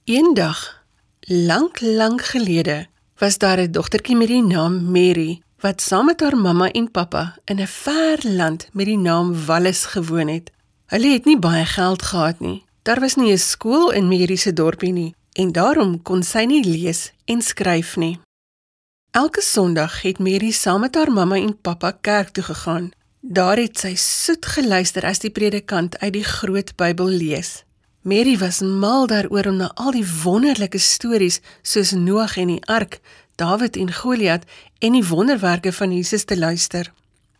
Eendag, lang gelede, was daar 'n dogtertjie met die naam Mary, wat saam met haar mamma en pappa in 'n ver land met die naam Wallis gewoon het. Hulle het nie baie geld gehad nie. Daar was nie 'n skool in Mary se dorpie nie, en daarom kon sy nie lees en skryf nie. Elke Sondag het Mary saam met haar mamma en pappa kerk toe gegaan. Daar het sy soet geluister as die predikant uit die groot Bybel lees. Mary was mal daaroor om na al die wonderlike stories soos Noag en die ark, Dawid en Goliat en die wonderwerke van Jesus te luister.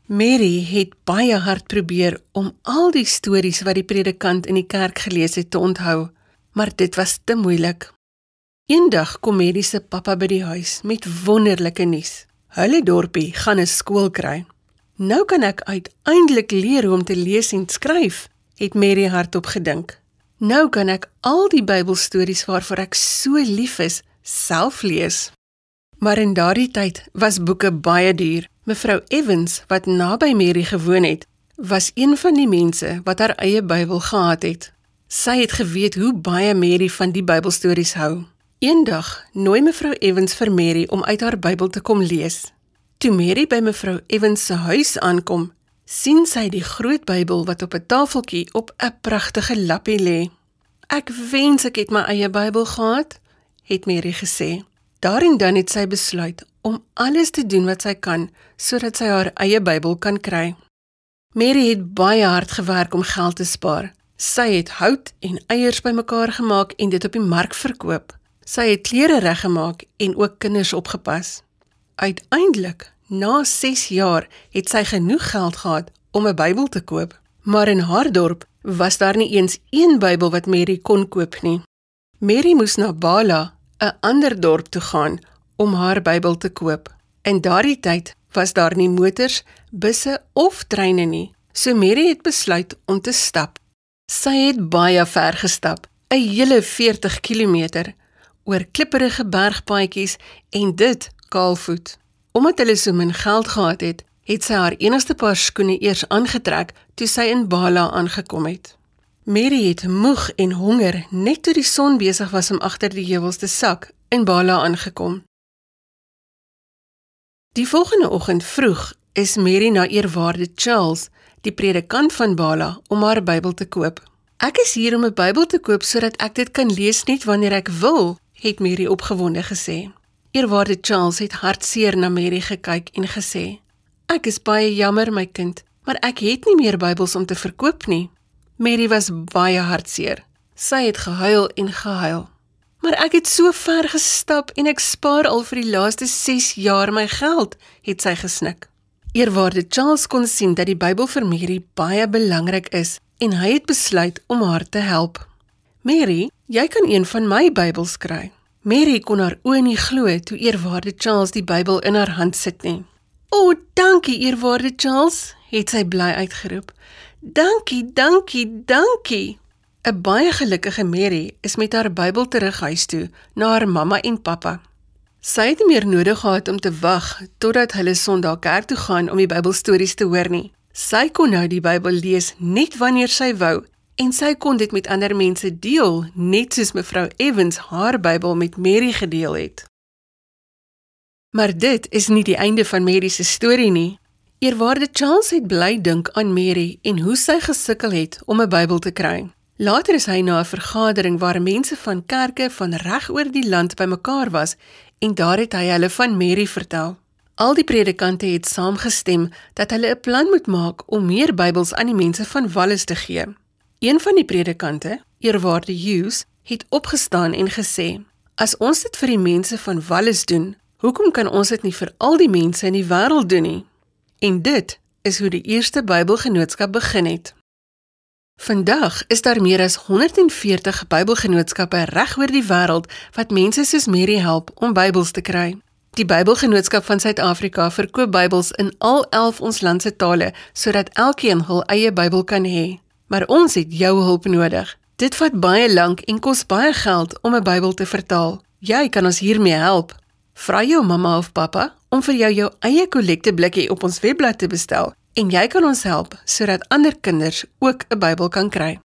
Mary het baie hard probeer om al die stories wat die predikant in die kerk gelees het te onthou, maar dit was te moeilik. Eendag kom Mary se pappa by die huis met wonderlike nuus. Hulle dorpie gaan 'n skool kry. Nou kan ek uiteindelik leer hoe om te lees en skryf, het Mary hardop gedink. Nou kan ek al die Bybelstories waarvoor ek so lief is, self lees. Maar in daardie tyd was boeke baie duur. Mevrou Evans, wat naby Mary gewoon het, was een van die mense wat haar eie Bybel gehad het. Sy het geweet hoe baie Mary van die Bybelstories hou. Eendag nooi mevrou Evans vir Mary om uit haar Bybel te kom lees. Toe Mary by mevrou Evans se huis aankom, sien sy die groot Bybel wat op 'n tafeltjie op 'n pragtige lappie lê. "Ek wens ek het my eie Bybel gehad," het Mary gesê. Daar en dan het sy besluit om alles te doen wat sy kan, sodat sy haar eie Bybel kan kry. Mary het baie hard gewerk om geld te spaar. Sy het hout en eiers bymekaar gemaak en dit op die mark verkoop. Sy het klere reggemaak en ook kinders opgepas. Uiteindelik, na 6 jaar, het sy genoeg geld gehad om 'n Bybel te koop. Maar in haar dorp was daar nie eens een Bybel wat Mary kon koop nie. Mary moes na Bala, 'n ander dorp toe gaan, om haar Bybel te koop. In daardie tyd was daar nie motors, busse of treine nie, so Mary het besluit om te stap. Sy het baie ver gestap, 'n hele 40 kilometer, oor klipperige bergpaadjies en dit kaalvoet. Omdat hulle so min geld gehad het, het sy haar enigste paar skoene eers aangetrek toe sy in Bala aangekom het. Mary het moeg en honger net toe die son besig was om agter die heuwels te sak, in Bala aangekom. Die volgende oggend vroeg is Mary na eerwaarde Charles, die predikant van Bala, om haar Bybel te koop. "Ek is hier om 'n Bybel te koop sodat ek dit kan lees net wanneer ek wil," het Mary opgewonde gesê. Eerwaarde Charles het hartseer na Mary gekyk en gesê, "Ek is baie jammer, my kind, maar ek het nie meer Bybels om te verkoop nie." Mary was baie hartseer. Sy het gehuil en gehuil. "Maar ek het so ver gestap en ek spaar al vir die laaste 6 jaar my geld," het sy gesnik. Eerwaarde Charles kon sien dat die Bybel vir Mary baie belangrik is en hy het besluit om haar te help. "Mary, jy kan een van my Bybels kry." Mary kon haar oë nie glo toe eerwaarde Charles die Bybel in haar hand sit nie. "O, dankie eerwaarde Charles," het sy bly uitgeroep. "Dankie, dankie, dankie." 'n Baie gelukkige Mary is met haar Bybel terug huis toe, na haar mamma en pappa. Sy het nie meer nodig gehad om te wag totdat hulle Sondag kerk toe gaan om die Bybelstories te hoor nie. Sy kon nou die Bybel lees net wanneer sy wou, en sy kon dit met ander mense deel, net soos mevrou Evans haar Bybel met Mary gedeel het. Maar dit is nie die einde van Mary se storie nie. Eerwaarde Charles het bly dink aan Mary en hoe sy gesukkel het om 'n Bybel te kry. Later is hy na 'n vergadering waar mense van kerke van reg oor die land bymekaar was en daar het hy hulle van Mary vertel. Al die predikante het saamgestem dat hulle 'n plan moet maak om meer Bybels aan die mense van Wallis te gee. Een van die predikante, eerwaarde Hughes, het opgestaan en gesê, "As ons dit vir die mense van Wallis doen, hoekom kan ons dit nie vir al die mense in die wêreld doen nie?" En dit is hoe die eerste Bybelgenootskap begin het. Vandag is daar meer as 140 Bybelgenootskappe reg oor die wêreld wat mense soos Mary help om Bybels te kry. Die Bybelgenootskap van Suid-Afrika verkoop Bybels in al 11 ons land se tale sodat elkeen hul eie Bybel kan hê. Maar ons het jou hulp nodig. Dit vat baie lank en kos baie geld om 'n Bybel te vertaal. Jy kan ons hiermee help. Vra jou mamma of pappa om vir jou eie kollekteblikkie op ons webblad te bestel en jy kan ons help sodat ander kinders ook 'n Bybel kan kry.